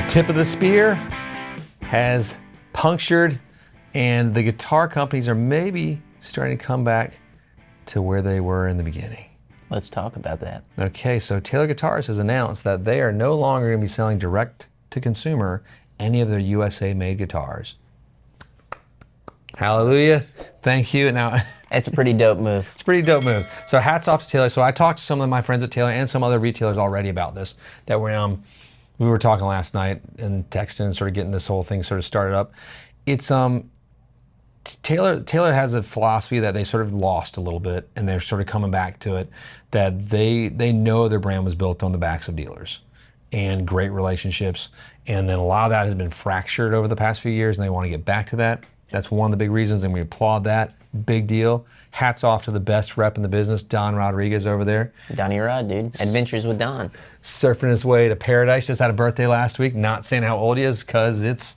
tip of the spear has punctured, and the guitar companies are maybe starting to come back to where they were in the beginning. Let's talk about that. Okay, so Taylor Guitars has announced that they are no longer going to be selling direct to consumer any of their USA-made guitars. Hallelujah. Thank you. Now, It's a pretty dope move. it's a pretty dope move. So hats off to Taylor. So I talked to some of my friends at Taylor and some other retailers already about this, that we were talking last night and texting and sort of getting this whole thing sort of started up. It's Taylor has a philosophy that they sort of lost a little bit, and they're sort of coming back to it, that they know their brand was built on the backs of dealers and great relationships, and then a lot of that has been fractured over the past few years, and they want to get back to that. That's one of the big reasons, and we applaud that. Big deal. Hats off to the best rep in the business, Don Rodriguez over there. Donnie Rod, dude. Adventures with Don. Surfing his way to paradise. Just had a birthday last week. Not saying how old he is, because it's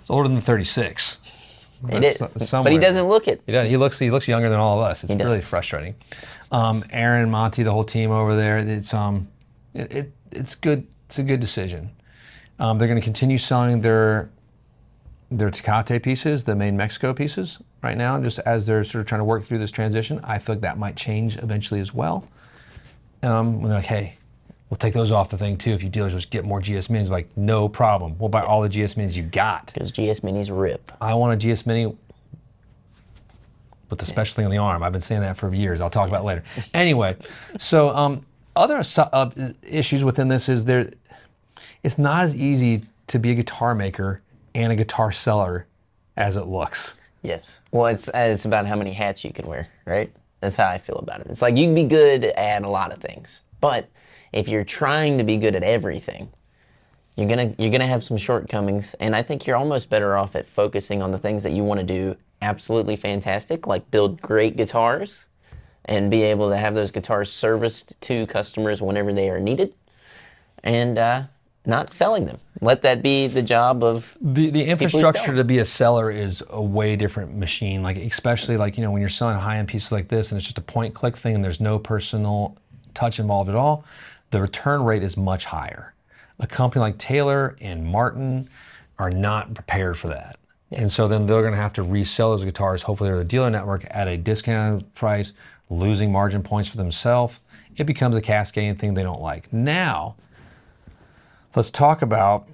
older than 36. It is, but he doesn't look it. He looks younger than all of us. It's really frustrating. Aaron, Monty, the whole team over there. It's good. It's a good decision. They're going to continue selling their Tecate pieces, the main Mexico pieces, right now, just as they're sort of trying to work through this transition. I feel like that might change eventually as well. When they're like, hey, we'll take those off the thing too. If you dealers just get more GS Minis, like, no problem. We'll buy all the GS Minis you got. Because GS Minis rip. I want a GS Mini with the special thing on the arm. I've been saying that for years. I'll talk about it later. Anyway, so other issues within this is it's not as easy to be a guitar maker and a guitar seller as it looks. Yes. Well, it's about how many hats you can wear, right? That's how I feel about it. It's like you can be good at a lot of things, but if you're trying to be good at everything, you're gonna have some shortcomings, and I think you're almost better off at focusing on the things that you want to do absolutely fantastic, like build great guitars and be able to have those guitars serviced to customers whenever they are needed, and not selling them. Let that be the job of the infrastructure to be a seller is a way different machine. Like, especially like, when you're selling high-end pieces like this and it's just a point-click thing and there's no personal touch involved at all, the return rate is much higher. A company like Taylor and Martin are not prepared for that. Yeah. And so then they're going to have to resell those guitars, hopefully they're the dealer network, at a discounted price, losing margin points for themselves. It becomes a cascading thing they don't like. Now, let's talk about,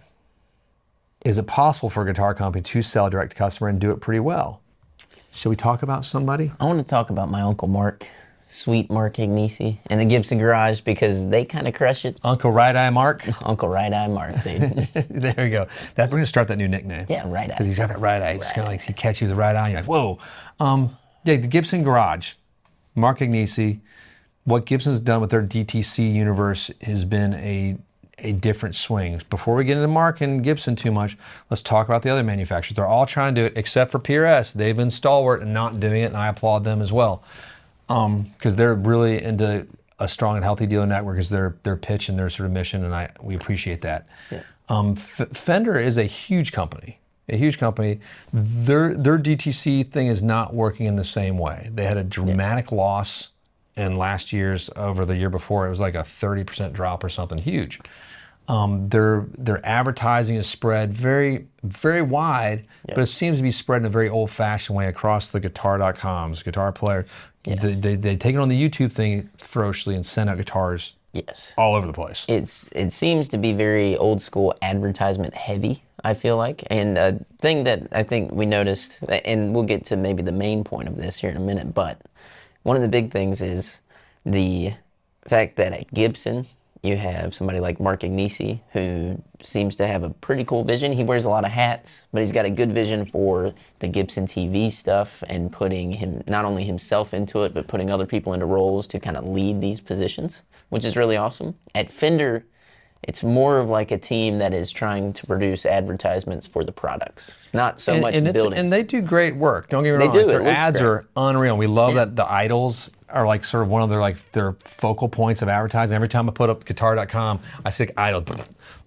is it possible for a guitar company to sell direct to customer and do it pretty well? Should we talk about somebody? I want to talk about my Uncle Mark, sweet Mark Agnesi, and the Gibson Garage, because they kind of crush it. Uncle Right Eye Mark? Uncle Right Eye Mark, dude. There we go. We're going to start that new nickname. Yeah, Right Eye. Because he's got that right eye. It's kind of like he catches you with the right eye and you're like, whoa. The Gibson Garage, Mark Agnesi, what Gibson's done with their DTC universe has been a different swing. Before we get into Mark and Gibson too much, let's talk about the other manufacturers. They're all trying to do it, except for PRS. They've been stalwart and not doing it, and I applaud them as well. Because they're really into a strong and healthy dealer network is their pitch and their sort of mission, and we appreciate that. Yeah. Fender is a huge company. Their DTC thing is not working in the same way. They had a dramatic loss in last year's over the year before. It was like a 30% drop or something huge. Their advertising is spread very, very wide, but it seems to be spread in a very old-fashioned way across the guitar.coms, guitar player. Yes. They take it on the YouTube thing ferociously and send out guitars all over the place. It seems to be very old school advertisement heavy, I feel like. And a thing that I think we noticed, and we'll get to maybe the main point of this here in a minute, but one of the big things is the fact that at Gibson, you have somebody like Mark Agnesi, who seems to have a pretty cool vision. He wears a lot of hats, but he's got a good vision for the Gibson TV stuff and putting not only himself into it, but putting other people into roles to kind of lead these positions, which is really awesome. At Fender, it's more of like a team that is trying to produce advertisements for the products, not so much buildings. And they do great work. Don't get me wrong. They do. Their ads are unreal. We love that the idols are like sort of one of their focal points of advertising. Every time I put up guitar.com, I see idol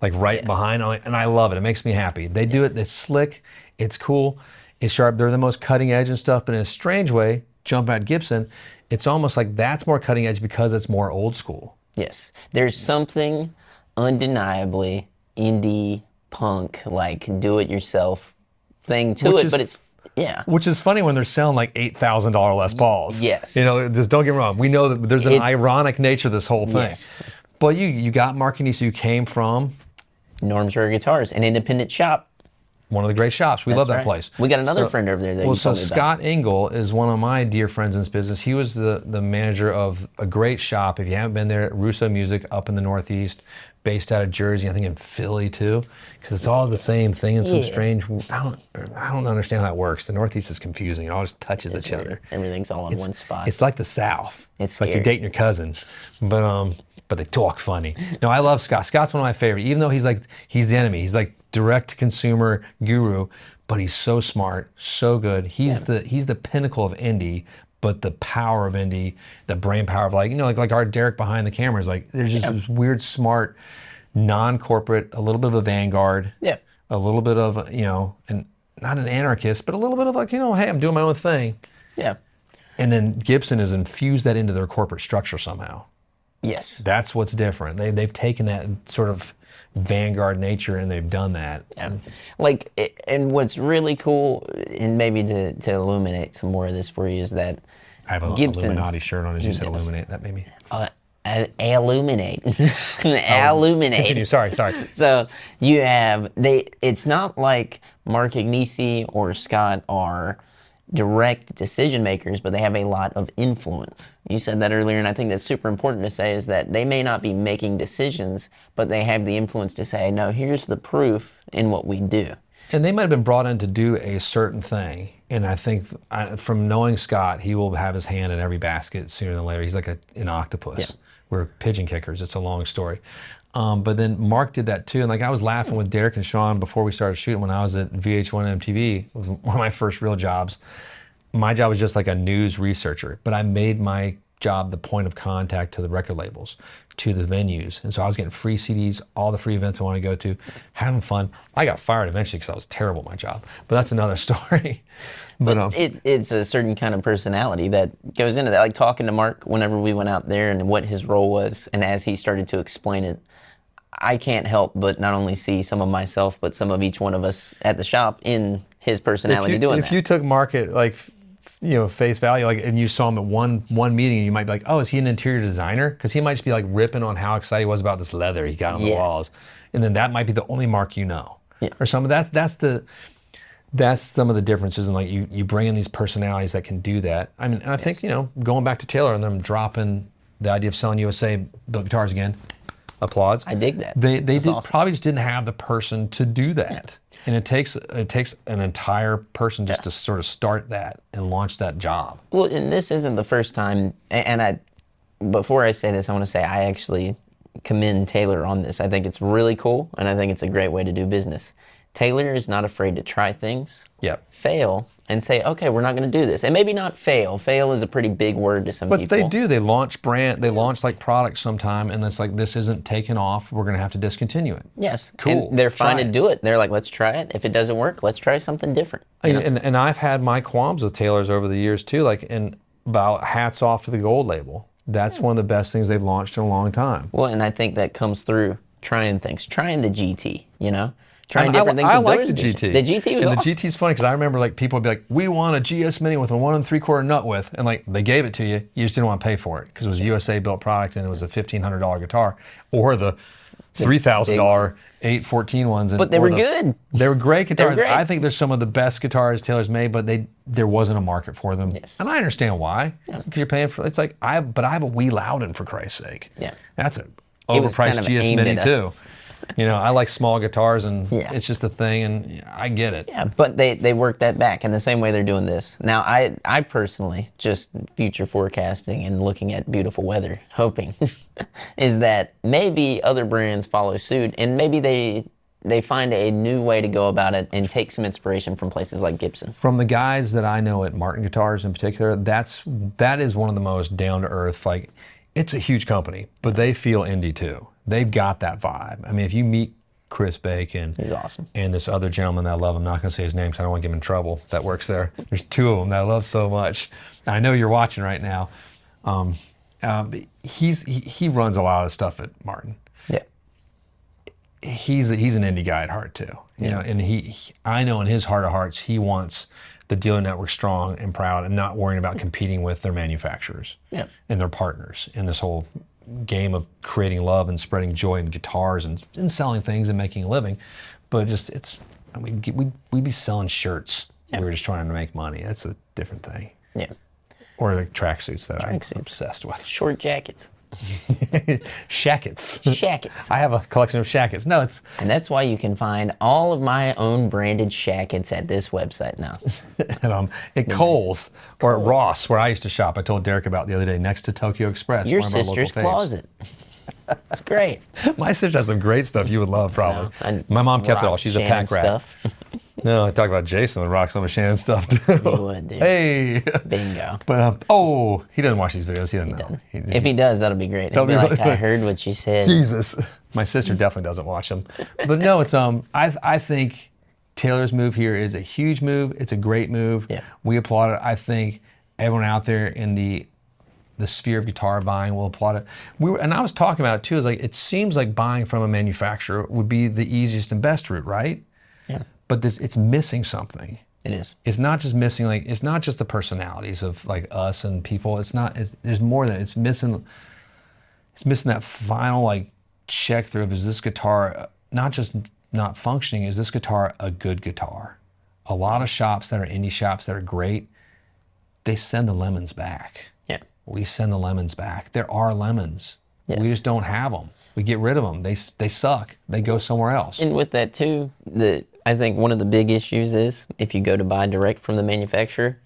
like behind, and I love it. It makes me happy. They do it. It's slick. It's cool. It's sharp. They're the most cutting edge and stuff. But in a strange way, jump at Gibson, it's almost like that's more cutting edge because it's more old school. Yes. There's something undeniably indie punk, like do-it-yourself thing to Which it, is- but it's Which is funny when they're selling like $8,000 Les Pauls. Yes. You know, just don't get me wrong. We know that there's an It's- ironic nature to this whole thing. Yes. But you got Mark Anisi, you came from Norm's Rare Guitars, an independent shop. one of the great shops. We love that Right. place. We got another friend over there that Well, you so told me about. Scott Engel is one of my dear friends in this business. He was the manager of a great shop. If you haven't been there, Russo Music up in the Northeast, based out of Jersey, I think in Philly too, because it's all the same thing in some strange. I don't understand how that works. The Northeast is confusing. It all just touches each other. Everything's all in one spot. It's like the South. It's like you're scary. dating your cousins, but they talk funny. No, I love Scott. Scott's one of my favorite. Even though he's the enemy. He's like direct to consumer guru, but he's so smart, so good. He's the pinnacle of indie. But the power of indie, the brain power of like our Derek behind the camera is like there's just this weird, smart, non-corporate, a little bit of a vanguard, a little bit of and not an anarchist, but a little bit of like hey, I'm doing my own thing. Yeah. And then Gibson has infused that into their corporate structure somehow. Yes. That's what's different. They've taken that sort of vanguard nature and they've done that. Yeah. And what's really cool, and maybe to illuminate some more of this for you, is that I have a Gibson Illuminati shirt on as you said illuminate. That made me. illuminate. Illuminate. Continue. Sorry. So you have it's not like Mark Agnesi or Scott are direct decision makers, but they have a lot of influence. You said that earlier, and I think that's super important to say, is that they may not be making decisions, but they have the influence to say, no, here's the proof in what we do. And they might have been brought in to do a certain thing. And I think from knowing Scott, he will have his hand in every basket sooner than later. He's like an octopus. Yeah. We're pigeon kickers. It's a long story. But then Mark did that too. And like I was laughing with Derek and Sean before we started shooting when I was at VH1 MTV. It was one of my first real jobs. My job was just like a news researcher, but I made my job the point of contact to the record labels, to the venues. And so I was getting free CDs, all the free events I want to go to, having fun. I got fired eventually because I was terrible at my job, but that's another story. But it's a certain kind of personality that goes into that. Like talking to Mark whenever we went out there and what his role was, and as he started to explain it, I can't help but not only see some of myself, but some of each one of us at the shop in his personality doing that. If you took Mark at face value, and you saw him at one meeting, and you might be like, oh, is he an interior designer? Because he might just be like ripping on how excited he was about this leather he got on the walls, and then that might be the only Mark or some of that's some of the differences, and like you bring in these personalities that can do that. I mean, and I think going back to Taylor and them dropping the idea of selling USA built guitars again, applause. I dig that. They probably just didn't have the person to do that. And it takes an entire person just to sort of start that and launch that job. Well, and this isn't the first time, and before I say this, I want to say I actually commend Taylor on this. I think it's really cool, and I think it's a great way to do business. Taylor is not afraid to try things, fail, and say, okay, we're not going to do this. And maybe not fail. Fail is a pretty big word to some people. But they do. They launch like products sometime, and it's like, this isn't taking off. We're going to have to discontinue it. Yes. Cool. And they're fine Try to it. do it. They're like, let's try it. If it doesn't work, let's try something different. And I've had my qualms with Taylor's over the years too, and about hats off to the Gold label. That's one of the best things they've launched in a long time. Well, and I think that comes through trying things, trying the GT, trying different things. I like the GT. The GT was and awesome. the GT's funny because I remember people would be like, we want a GS Mini with a 1 3/4 nut width, and they gave it to you. You just didn't want to pay for it because it was a USA built product and it was a $1,500 guitar, or the $3,000 814 ones. But they were good. They were great guitars. great. I think they're some of the best guitars Taylor's made, but there wasn't a market for them. Yes. And I understand why. Because you're paying for it's like I have a Wee Loudon for Christ's sake. Yeah. That's an It was overpriced kind of GS aimed Mini at too. us. I like small guitars, and Yeah. it's just a thing, and I get it. Yeah, but they work that back in the same way they're doing this. Now, I personally, just future forecasting and looking at beautiful weather, hoping, is that maybe other brands follow suit, and maybe they find a new way to go about it and take some inspiration from places like Gibson. From the guys that I know at Martin Guitars in particular, that is one of the most down-to-earth, it's a huge company, but they feel indie too. They've got that vibe. I mean, if you meet Chris Bacon, He's awesome. and this other gentleman that I love, I'm not going to say his name because I don't want to get him in trouble, that works there. There's two of them that I love so much. I know you're watching right now. He runs a lot of stuff at Martin. Yeah. he's an indie guy at heart too. You know, and I know in his heart of hearts, he wants the dealer network strong and proud and not worrying about competing with their manufacturers and their partners in this whole game of creating love and spreading joy in guitars and selling things and making a living. But I mean, we'd be selling shirts. We were just trying to make money. That's a different thing. Yeah. Or like tracksuits that I'm obsessed with. Short jackets. Shackets. Shackets. I have a collection of shackets. No, and that's why you can find all of my own branded shackets at this website now. At Kohl's or at Ross, where I used to shop. I told Derek about the other day, next to Tokyo Express. Your sister's closet. It's great. My sister has some great stuff you would love, probably. My mom kept it all. She's a pack rat. No, I talked about Jason would rock some of Shannon's stuff too. He would, dude. Hey. Bingo. But he doesn't watch these videos. He doesn't know. If he does, that'll be great. He'll be like, I heard what you said. Jesus. My sister definitely doesn't watch them. But no, it's I think Taylor's move here is a huge move. It's a great move. Yeah. We applaud it. I think everyone out there in the sphere of guitar buying will applaud it. And I was talking about it too. Is like it seems like buying from a manufacturer would be the easiest and best route, right? Yeah. But it's missing something. It is. It's not just missing it's not just the personalities of like us and people. There's more than it's missing. It's missing that final like check through of, is this guitar not just not functioning? Is this guitar a good guitar? A lot of shops that are indie shops that are great, they send the lemons back. Yeah. We send the lemons back. There are lemons. Yes. We just don't have them. We get rid of them. They suck. They go somewhere else. And with that too, I think one of the big issues is if you go to buy direct from the manufacturer,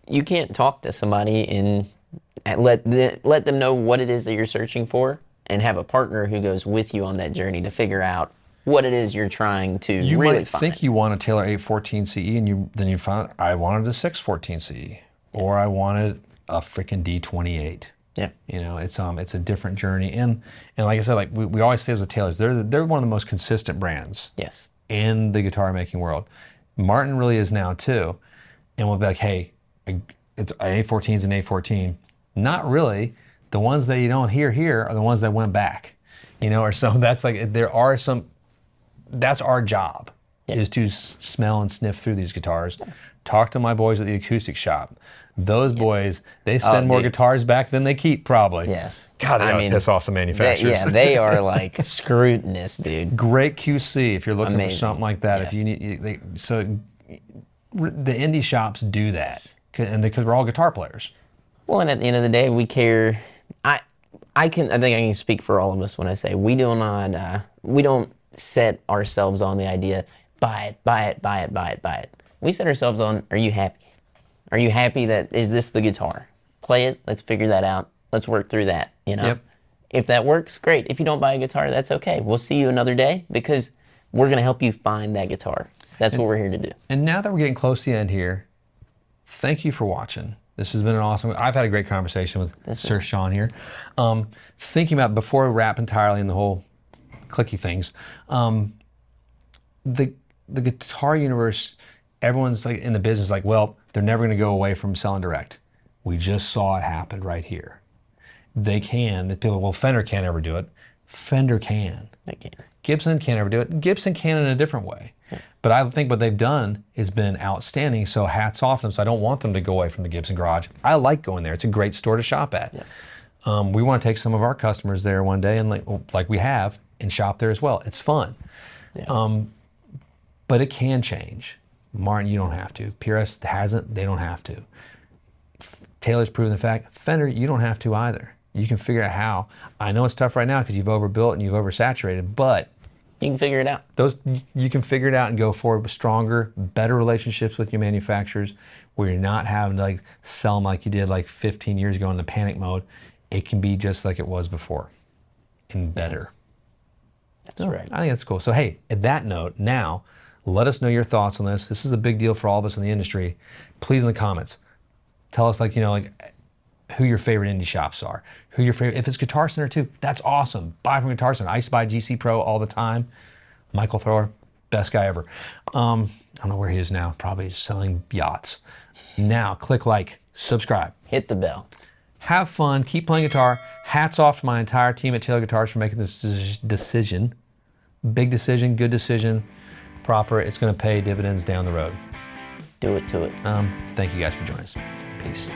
you can't talk to somebody and let them know what it is that you're searching for and have a partner who goes with you on that journey to figure out what it is you're trying to you really might think you want a Taylor 814 CE and then you find I wanted a 614 CE or I wanted a freaking D28. Yeah, you know, it's a different journey, and like I said, like we always say with Taylors, they're one of the most consistent brands. Yes. In the guitar making world, Martin really is now too, and we'll be like, hey, it's an A14's an A14. Not really. The ones that you don't hear here are the ones that went back, you know, or so. That's like there are some. That's our job is to smell and sniff through these guitars. Talk to my boys at the acoustic shop. Those boys, they send more guitars back than they keep, probably. Yes. God, they piss off some manufacturers. They are like scrutinous, dude. Great QC if you're looking for something like that. Yes. If you need, so the indie shops do that, and because we're all guitar players. Well, and at the end of the day, we care. I think I can speak for all of us when I say we don't set ourselves on the idea, buy it. We set ourselves on, are you happy? Are you happy is this the guitar? Play it, let's figure that out. Let's work through that, you know? Yep. If that works, great. If you don't buy a guitar, that's okay. We'll see you another day because we're going to help you find that guitar. That's what we're here to do. And now that we're getting close to the end here, thank you for watching. This has been an awesome, I've had a great conversation with Sir Sean here. Thinking about, before we wrap entirely in the whole clicky things, the guitar universe, everyone's like in the business like, well, they're never going to go away from selling direct. We just saw it happen right here. They can. The people, well, Fender can't ever do it. Fender can. They can. Gibson can't ever do it. Gibson can in a different way. Yeah. But I think what they've done has been outstanding, so hats off them. So I don't want them to go away from the Gibson garage. I like going there. It's a great store to shop at. Yeah. We want to take some of our customers there one day and like we have and shop there as well. It's fun. Yeah. But it can change. Martin, you don't have to. PRS hasn't, they don't have to. Taylor's proven the fact. Fender, you don't have to either. You can figure out how. I know it's tough right now because you've overbuilt and you've oversaturated, but you can figure it out. You can figure it out and go forward with stronger, better relationships with your manufacturers where you're not having to like sell them like you did like 15 years ago in the panic mode. It can be just like it was before and better. That's right. I think that's cool. So hey, at that note, now let us know your thoughts on this. This is a big deal for all of us in the industry. Please in the comments, tell us like who your favorite indie shops are. Who your favorite, if it's Guitar Center too, that's awesome. Buy from Guitar Center. I used to buy GC Pro all the time. Michael Thrower, best guy ever. I don't know where he is now, probably selling yachts. Now, click like, subscribe. Hit the bell. Have fun, keep playing guitar. Hats off to my entire team at Taylor Guitars for making this decision. Big decision, good decision, proper. It's going to pay dividends down the road. Do it to it. Thank you guys for joining us. Peace.